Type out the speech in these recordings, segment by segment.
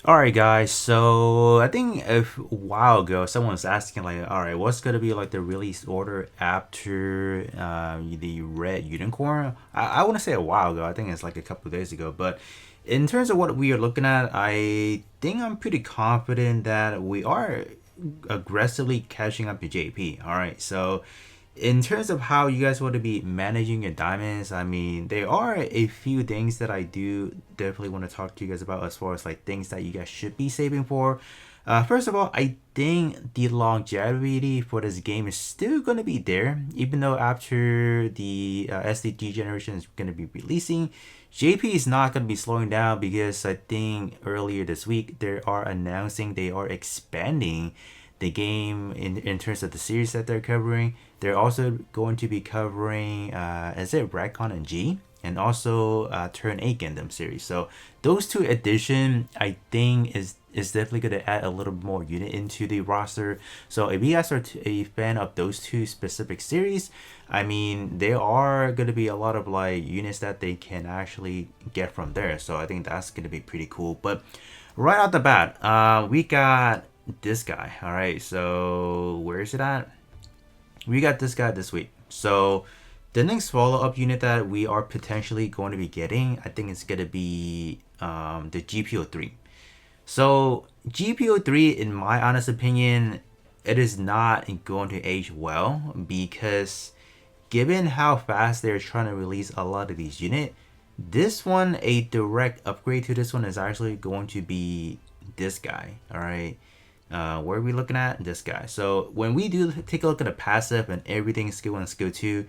Alright guys, so I think a while ago someone was asking like, alright, what's gonna be like the release order after the Red Unicorn? I want to say a while ago, I think it's like a couple of days ago, but in terms of what we are looking at, I think I'm pretty confident that we are aggressively catching up to JP. Alright, so in terms of how you guys want to be managing your diamonds, I mean, there are a few things that I do definitely want to talk to you guys about as far as like things that you guys should be saving for. First of all, I think the longevity for this game is still going to be there, even though after the SDG generation is going to be releasing. JP is not going to be slowing down because I think earlier this week they are announcing they are expanding the game in terms of the series that they're covering. They're also going to be covering, is it Radcon and G? And also Turn 8 Gundam series. So those two addition, I think, is definitely going to add a little more unit into the roster. So if you guys are a fan of those two specific series, I mean, there are going to be a lot of like units that they can actually get from there. So I think that's going to be pretty cool. But right out the bat, we got this guy. All right, so where is it at? We got this guy this week. So the next follow-up unit that we are potentially going to be getting, I think it's going to be the GPO3. So GPO3, in my honest opinion, it is not going to age well because given how fast they're trying to release a lot of these units, this one, a direct upgrade to this one is actually going to be this guy. All right. Where are we looking at? This guy. So when we do take a look at the passive and everything skill 1 and skill 2,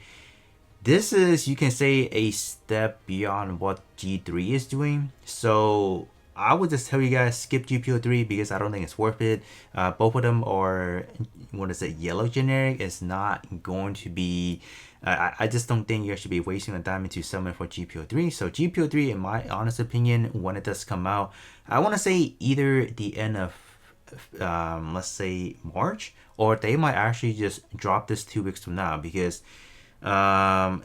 this is, you can say, a step beyond what G3 is doing. So I would just tell you guys skip GPO3 because I don't think it's worth it. Both of them are, what is it, yellow generic. It's not going to be, I just don't think you should be wasting a diamond to summon for GPO3. So GPO3, in my honest opinion, when it does come out, I want to say either the end of let's say March, or they might actually just drop this 2 weeks from now because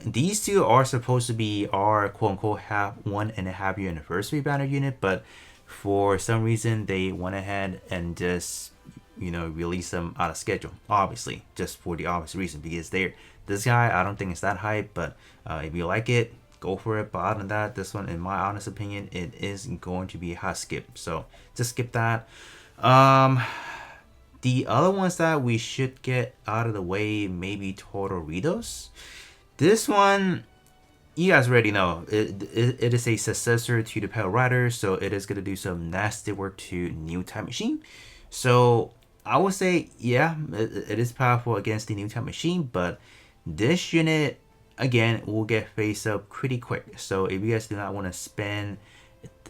these two are supposed to be our quote unquote half 1.5 year anniversary banner unit, but for some reason they went ahead and just release them out of schedule, obviously just for the obvious reason because they're this guy. I don't think it's that hype, but if you like it, go for it. But other than that, this one, in my honest opinion, it is going to be a hot skip, so just skip that. um the other ones that we should get out of the way, maybe Tortoritos. This one, you guys already know, it is a successor to the Pale Rider, so it is going to do some nasty work to New Time Machine. So I would say, yeah, it is powerful against the New Time Machine, but this unit, again, will get face up pretty quick. So if you guys do not want to spend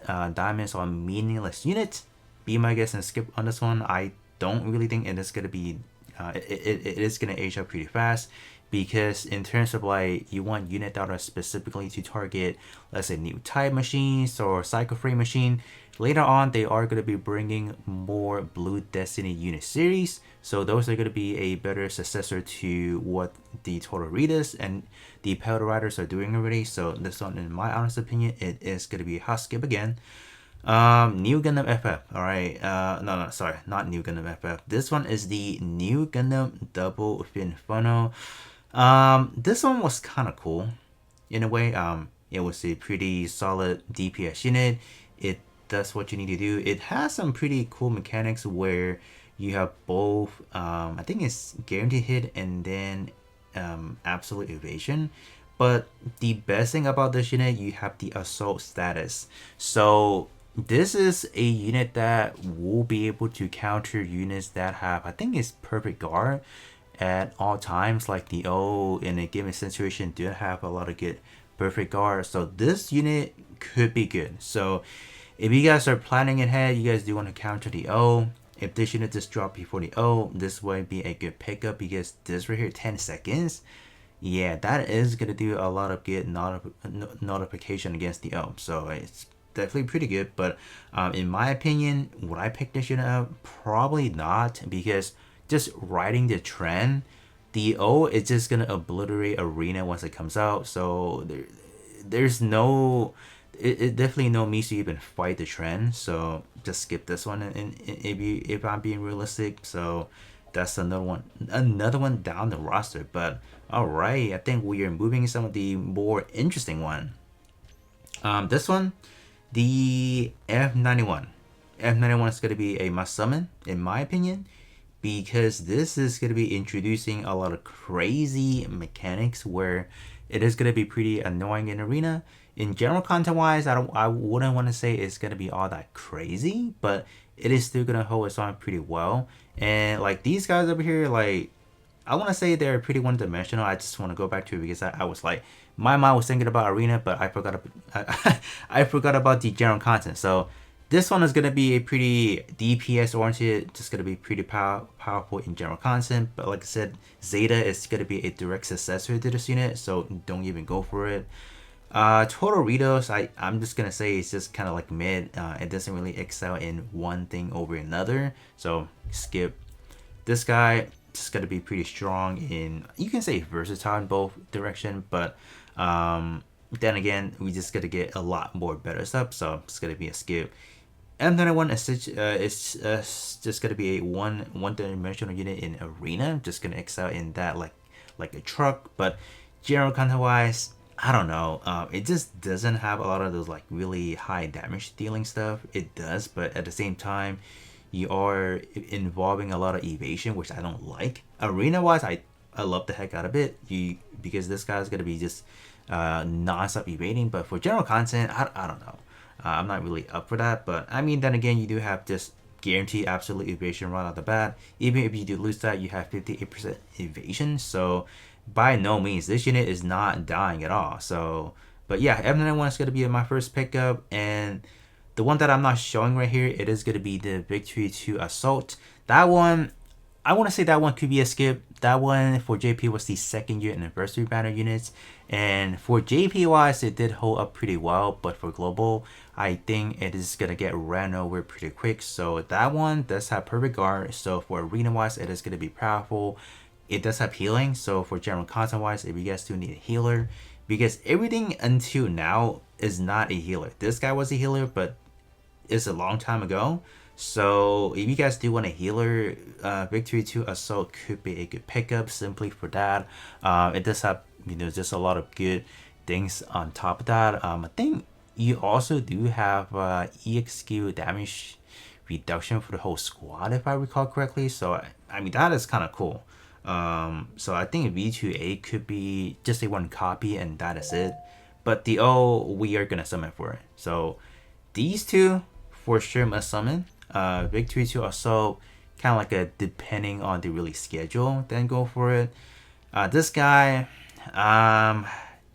diamonds on meaningless units, be my guest and skip on this one. I don't really think it is going to be, it is going to age up pretty fast because in terms of like you want unit that are specifically to target, let's say, new type machines or cycle frame machine. Later on, they are going to be bringing more Blue Destiny unit series, so those are going to be a better successor to what the Total Readers and the Powder Riders are doing already. So this one, in my honest opinion, it is going to be a hot skip again. New Gundam FF. All right. No, sorry, not New Gundam FF. This one is the New Gundam Double Fin Funnel. This one was kind of cool, in a way. It was a pretty solid DPS unit. It does what you need to do. It has some pretty cool mechanics where you have both. I think it's guaranteed hit and then absolute evasion. But the best thing about this unit, you have the assault status. So this is a unit that will be able to counter units that have, I think, it's perfect guard at all times, like the O in a given situation do have a lot of good perfect guard. So this unit could be good. So if you guys are planning ahead, you guys do want to counter the O. If this unit just drop before the O, this would be a good pickup because this right here, 10 seconds. Yeah, that is going to do a lot of good notification against the O. So it's definitely pretty good. But in my opinion, would I pick this unit up? Probably not, because just riding the trend, the O is just going to obliterate Arena once it comes out. So there's no it definitely no means to even fight the trend. So just skip this one. And if I'm being realistic, so that's another one down the roster. But all right, I think we are moving some of the more interesting one. This one, the F91. F91 is going to be a must summon, in my opinion, because this is going to be introducing a lot of crazy mechanics where it is going to be pretty annoying in arena. In general content wise, I wouldn't want to say it's going to be all that crazy, but it is still going to hold its own pretty well. And like these guys over here, like I want to say they're pretty one dimensional. I just want to go back to it because I was like, my mind was thinking about arena, but I forgot I forgot about the general content. So this one is gonna be a pretty DPS oriented, just gonna be pretty powerful in general content. But like I said, Zeta is gonna be a direct successor to this unit, so don't even go for it. Total Ritos, I'm just gonna say it's just kind of like mid. It doesn't really excel in one thing over another, so skip. This guy just gonna be pretty strong in, you can say versatile in both direction, but then again, we just gotta get a lot more better stuff, so it's gonna be a skip. And then one is just gonna be a one dimensional unit in arena, just gonna excel in that like a truck. But general content wise, I don't know. It just doesn't have a lot of those like really high damage dealing stuff. It does, but at the same time, you are involving a lot of evasion, which I don't like. Arena wise, I love the heck out of it. Because this guy's gonna be just non-stop evading. But for general content, I don't know. I'm not really up for that. But I mean, then again, you do have just guaranteed absolute evasion right off the bat. Even if you do lose that, you have 58% evasion. So by no means, this unit is not dying at all. So, but yeah, F91 is gonna be my first pickup, and the one that I'm not showing right here, it is gonna be the Victory 2 Assault. That one, I want to say that one could be a skip. That one for JP was the second year anniversary banner units, and for JP wise, it did hold up pretty well. But for global, I think it is gonna get ran over pretty quick. So that one does have perfect guard. So for arena wise, it is gonna be powerful. It does have healing. So for general content wise, if you guys do need a healer, because everything until now is not a healer. This guy was a healer, but it's a long time ago. So if you guys do want a healer, Victory 2 Assault could be a good pickup simply for that. It does have, just a lot of good things on top of that. I think you also do have EXQ damage reduction for the whole squad, if I recall correctly. So I mean, that is kind of cool. So I think V2A could be just a one copy and that is it. But the O, we are gonna summon for it. So these two for sure must summon. Victory 2 Assault, kind of like a depending on the release schedule, then go for it. This guy,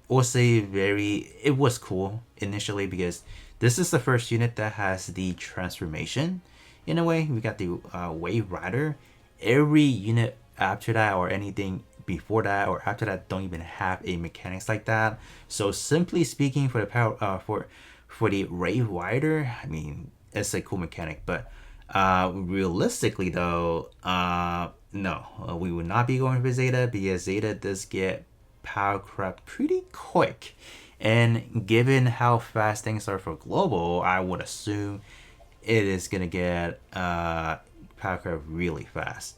we'll say it was cool initially because this is the first unit that has the transformation. In a way, we got the Wave Rider. Every unit after that or anything before that or after that don't even have a mechanics like that. So simply speaking, for the power for the Wave Rider, I mean, it's a cool mechanic, but realistically though, no, we would not be going for Zeta because Zeta does get power crap pretty quick, and given how fast things are for global, I would assume it is gonna get power crap really fast.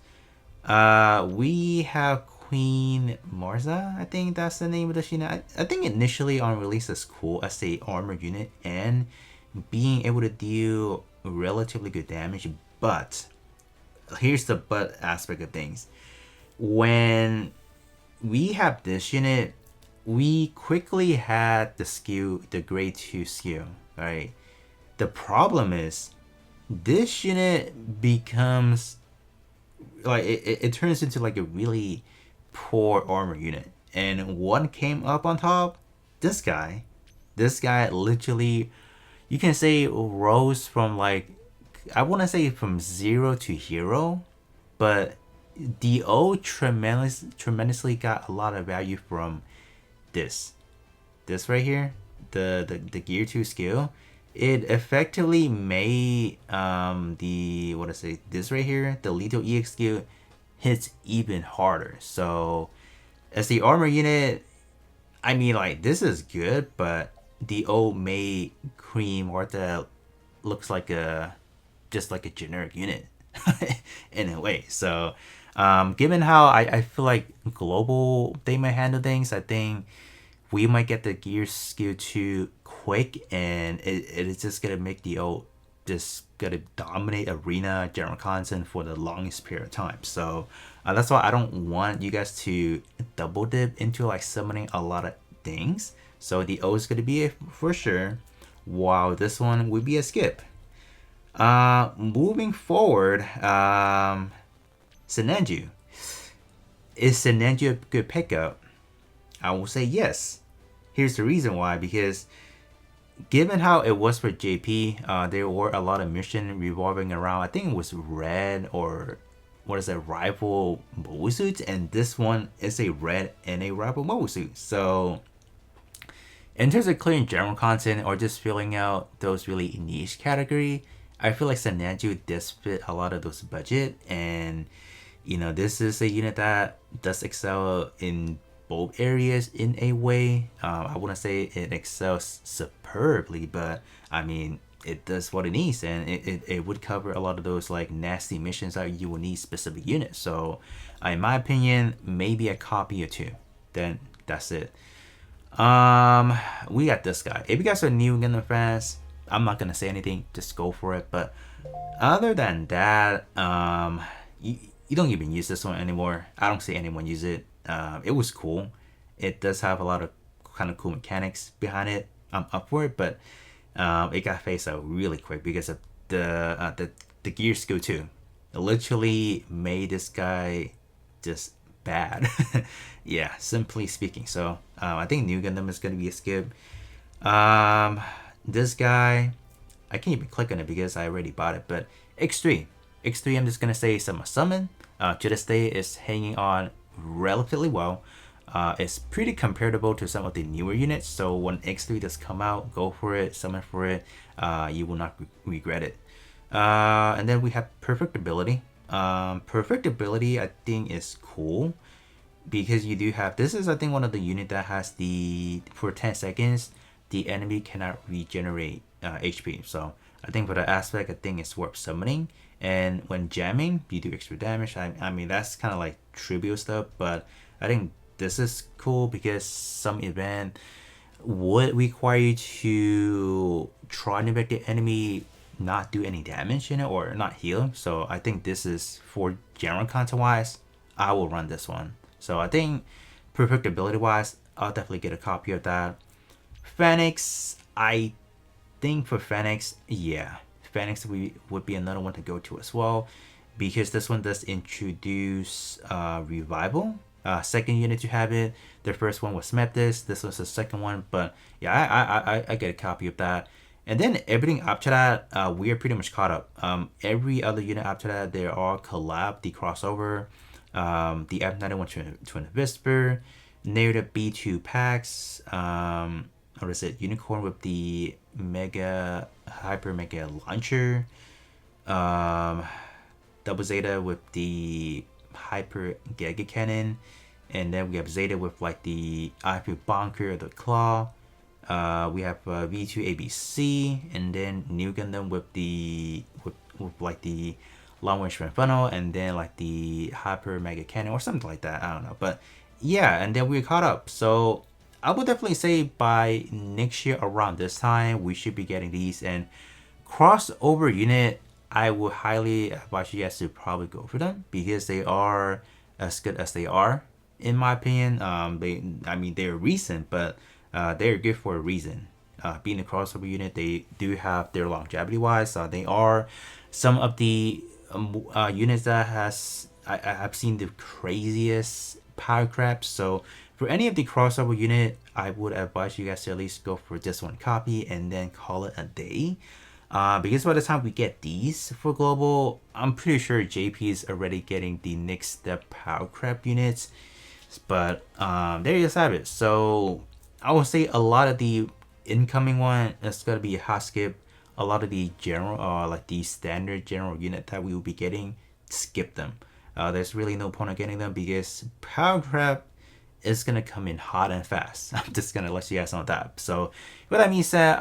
We have Queen Marza, I think that's the name of the unit. I think initially on release is cool as a armor unit and being able to deal relatively good damage, but here's the but aspect of things. When we have this unit, we quickly had the grade 2 skill, right? The problem is this unit becomes like it turns into like a really poor armor unit, and one came up on top. This guy literally, you can say, rose from like, I want to say from 0 to hero, but the O tremendously got a lot of value from this right here, the gear 2 skill. It effectively made the, what I say, this right here, the lethal EX skill hits even harder. So as the armor unit, I mean, like, this is good, but the old May cream or that looks like a just like a generic unit in a way. So, given how I feel like global they might handle things, I think we might get the gear skill too quick, and it is just gonna make the old just gonna dominate arena general content for the longest period of time. So that's why I don't want you guys to double dip into like summoning a lot of things. So the O is gonna be a for sure, while this one would be a skip. Moving forward, Sinanju. Is Sinanju a good pickup? I will say yes. Here's the reason why, because given how it was for JP, there were a lot of mission revolving around. I think it was red or what is it, rival mobile suits, and this one is a red and a rival mobile suit. So in terms of clearing general content or just filling out those really niche category, I feel like Sinanju does fit a lot of those budget, and this is a unit that does excel in both areas in a way. I wouldn't say it excels superbly, but I mean it does what it needs, and it would cover a lot of those like nasty missions that you will need specific units. So, in my opinion, maybe a copy or two. Then that's it. We got this guy. If you guys are new Gundam fans, I'm not gonna say anything. Just go for it. But other than that, you don't even use this one anymore. I don't see anyone use it. It was cool. It does have a lot of kind of cool mechanics behind it. I'm up for it, but it got phased out really quick because of the gear skill too. It literally made this guy just bad. Yeah, simply speaking. So I think New Gundam is gonna be a skip. This guy, I can't even click on it because I already bought it. But X3, X3, I'm just gonna say summon. To this day, is hanging on relatively well. It's pretty comparable to some of the newer units. So when X3 does come out, go for it, summon for it. You will not regret it. And then we have perfect ability. Perfect ability, I think, is cool because you do have, this is I think one of the unit that has the, for 10 seconds the enemy cannot regenerate HP. So I think for the aspect, I think it's worth summoning. And when jamming, you do extra damage. I mean that's kind of like trivial stuff, but I think this is cool because some event would require you to try to make the enemy not do any damage in it or not heal. So I think this is for general content wise, I will run this one. So I think perfect ability wise, I'll definitely get a copy of that. Phenex, I think for Phenex, yeah, Phenex would be another one to go to as well, because this one does introduce revival. Second unit to have it. The first one was Meptis. This was the second one, but yeah, I get a copy of that. And then everything after that, we are pretty much caught up. Every other unit after that, they are all collab, the crossover, the F91 Twin Whisper, narrative B2 packs, what is it? Unicorn with the Mega Hyper Mega Launcher, Double Zeta with the Hyper Giga Cannon, and then we have Zeta with like the IP Bonker, the Claw. We have V2 ABC, and then New Gundam with the with like the long range funnel, and then like the Hyper Mega Cannon or something like that. I don't know, but yeah, and then we're caught up. So I would definitely say by next year around this time, we should be getting these. And crossover unit, I would highly advise you guys to probably go for them because they are as good as they are, in my opinion. I mean, they're recent, but they're good for a reason. Being a crossover unit, they do have their longevity wise. They are some of the units that I've seen the craziest power creps. So for any of the crossover unit, I would advise you guys to at least go for just one copy and then call it a day. Because by the time we get these for global, I'm pretty sure JP is already getting the next step power crep units. But there you have it. So I would say a lot of the incoming one is gonna be a hot skip. A lot of the general, like the standard general unit that we will be getting, skip them. There's really no point of getting them because power crep it's gonna come in hot and fast. I'm just gonna let you guys know that. So with that being said,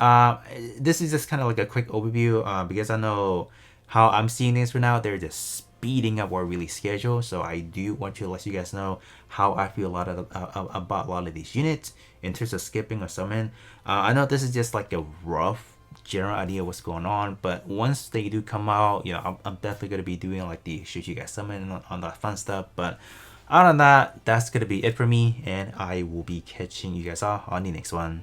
this is just kind of like a quick overview because I know how I'm seeing things for now. They're just speeding up our release schedule. So I do want to let you guys know how I feel about a lot of these units in terms of skipping or summon. I know this is just like a rough general idea what's going on, but once they do come out, you know, I'm definitely gonna be doing like the should you guys summon on that fun stuff. But other than that, that's gonna be it for me, and I will be catching you guys all on the next one.